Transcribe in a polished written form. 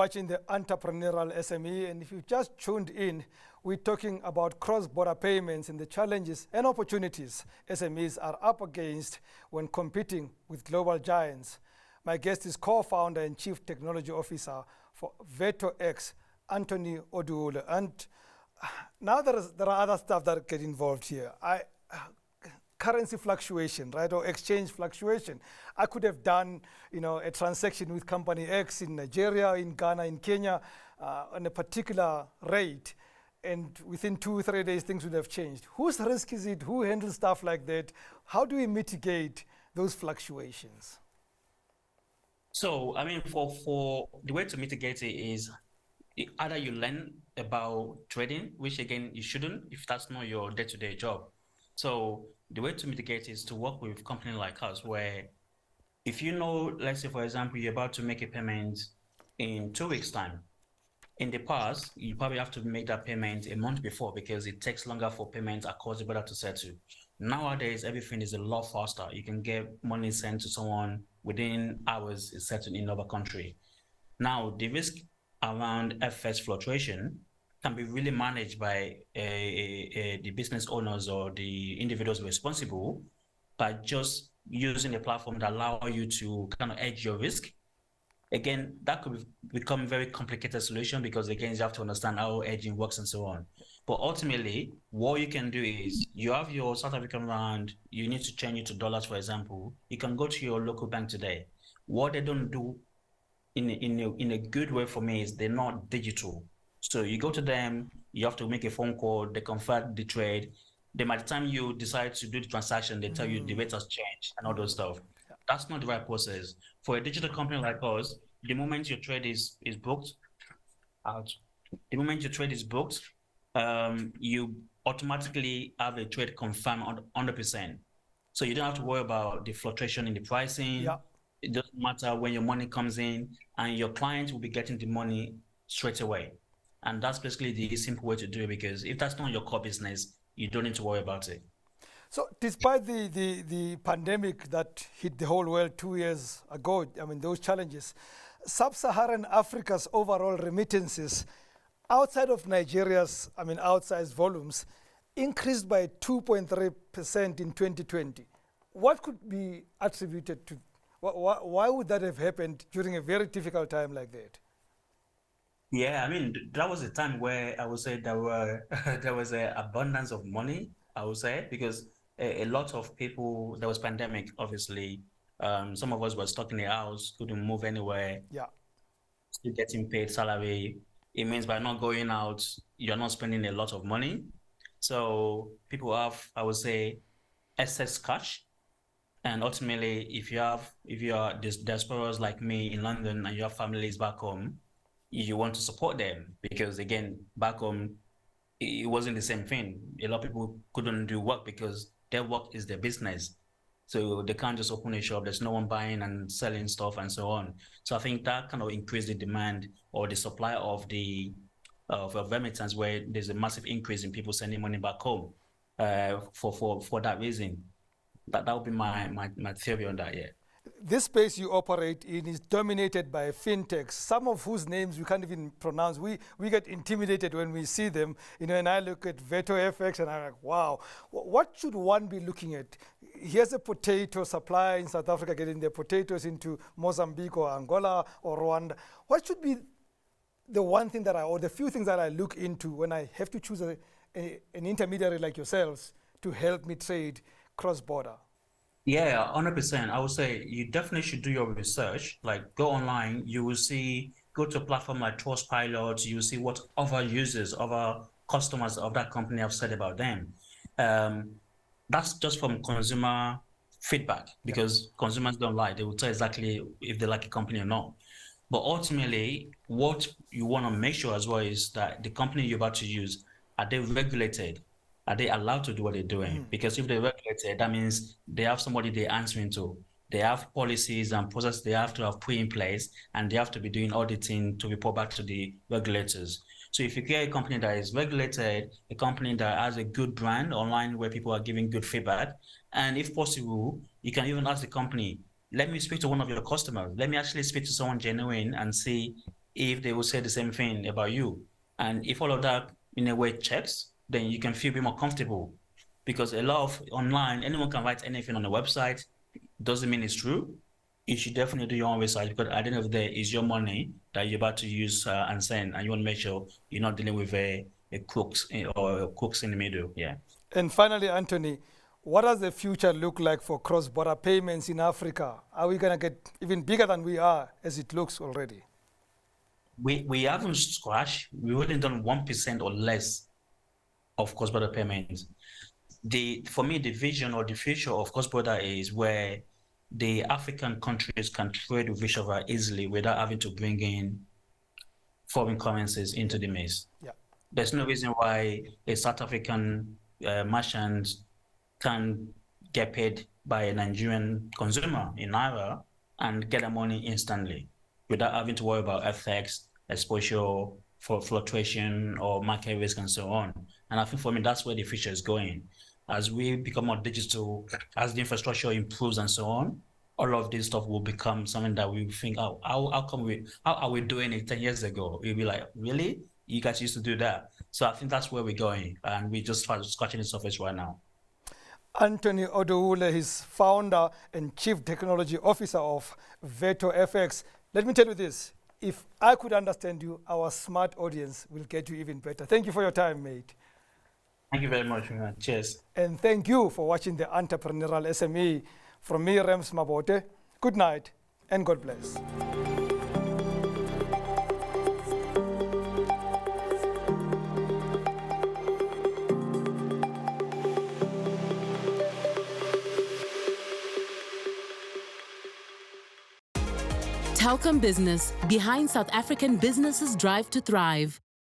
watching the Entrepreneurial SME, and if you just tuned in, we're talking about cross-border payments and the challenges and opportunities SMEs are up against when competing with global giants. My guest is co-founder and chief technology officer for VertoFX, Anthony Oduwole. And now there are other stuff that get involved here. Currency fluctuation, right, or exchange fluctuation. I could have done, a transaction with company X in Nigeria, in Ghana, in Kenya, on a particular rate, and within 2-3 days things would have changed. Whose risk is it? Who handles stuff like that? How do we mitigate those fluctuations? So, for the way to mitigate it is either you learn about trading, which again you shouldn't if that's not your day-to-day job. So the way to mitigate is to work with a company like us, where if you know, let's say, for example, you're about to make a payment in 2 weeks' time. In the past, you probably have to make that payment a month before because it takes longer for payments across the border to settle. Nowadays, everything is a lot faster. You can get money sent to someone within hours, it's settled in another country. Now, the risk around FX fluctuation can be really managed by the business owners or the individuals responsible by just using a platform that allow you to kind of hedge your risk. Again, that could become a very complicated solution because again, you have to understand how hedging works and so on. But ultimately, what you can do is you have your South African rand, you need to change it to dollars, for example. You can go to your local bank today. What they don't do in a good way for me is they're not digital. So you go to them, you have to make a phone call, they convert the trade. Then by the time you decide to do the transaction, they tell you the rate has changed and all those stuff. That's not the right process. For a digital company like us, the moment your trade is booked, you automatically have a trade confirmed on 100%. So you don't have to worry about the fluctuation in the pricing. Yeah. It doesn't matter when your money comes in, and your client will be getting the money straight away. And that's basically the simple way to do it, because if that's not your core business, you don't need to worry about it. So despite the pandemic that hit the whole world 2 years ago, those challenges, Sub-Saharan Africa's overall remittances outside of Nigeria's, outsized volumes, increased by 2.3% in 2020. What could be attributed to, why would that have happened during a very difficult time like that? Yeah, that was a time where I would say there was an abundance of money, I would say, because a lot of people, there was pandemic, obviously. Some of us were stuck in the house, couldn't move anywhere. Yeah. Still getting paid salary. It means by not going out, you're not spending a lot of money. So people have, I would say, excess cash. And ultimately, if you are diasporas like me in London and you have families back home, you want to support them because, again, back home, it wasn't the same thing. A lot of people couldn't do work because their work is their business. So they can't just open a shop. There's no one buying and selling stuff and so on. So I think that kind of increased the demand or the supply of the remittance, where there's a massive increase in people sending money back home for that reason. That would be my theory on that, yeah. This space you operate in is dominated by fintechs, some of whose names we can't even pronounce. We get intimidated when we see them. And I look at VertoFX and I'm like, wow, what should one be looking at? Here's a potato supplier in South Africa getting their potatoes into Mozambique or Angola or Rwanda. What should be the one thing or the few things that I look into when I have to choose an intermediary like yourselves to help me trade cross-border? Yeah, 100%. I would say you definitely should do your research. Like, go online, you will go to a platform like Trustpilot, you will see what other users, other customers of that company have said about them. That's just from consumer feedback, because consumers don't lie. They will tell exactly if they like a company or not. But ultimately, what you want to make sure as well is that the company you're about to use, are they regulated? Are they allowed to do what they're doing? Because if they're regulated, that means they have somebody they're answering to. They have policies and processes they have to have put in place, and they have to be doing auditing to report back to the regulators. So if you get a company that is regulated, a company that has a good brand online where people are giving good feedback, and if possible, you can even ask the company, let me speak to one of your customers. Let me actually speak to someone genuine and see if they will say the same thing about you? And if all of that in a way checks, then you can feel a bit more comfortable. Because a lot of online, anyone can write anything on a website, doesn't mean it's true. You should definitely do your own research, because at the end of the day, it's your money that you're about to use and send, and you want to make sure you're not dealing with a crooks or crooks in the middle. Yeah. And finally, Anthony, what does the future look like for cross-border payments in Africa? Are we going to get even bigger than we are as it looks already? We haven't scratched. We've only done 1% or less of cross-border payments. For me, the vision or the future of cross-border is where the African countries can trade with each other easily without having to bring in foreign currencies into the mix. Yeah. There's no reason why a South African merchant can get paid by a Nigerian consumer in Naira and get the money instantly without having to worry about FX, exposure for fluctuation or market risk and so on. And I think for me, that's where the future is going. As we become more digital, as the infrastructure improves and so on, all of this stuff will become something that we think, how are we doing it 10 years ago? We'll be like, really? You guys used to do that? So I think that's where we're going. And we just started scratching the surface right now. Anthony Oduwole is founder and chief technology officer of VertoFX. Let me tell you this. If I could understand you, our smart audience will get you even better. Thank you for your time, mate. Thank you very much, man. Cheers. And thank you for watching the Entrepreneurial SME. From me, Rams Mabote, good night and God bless. Telkom Business, behind South African businesses' drive to thrive.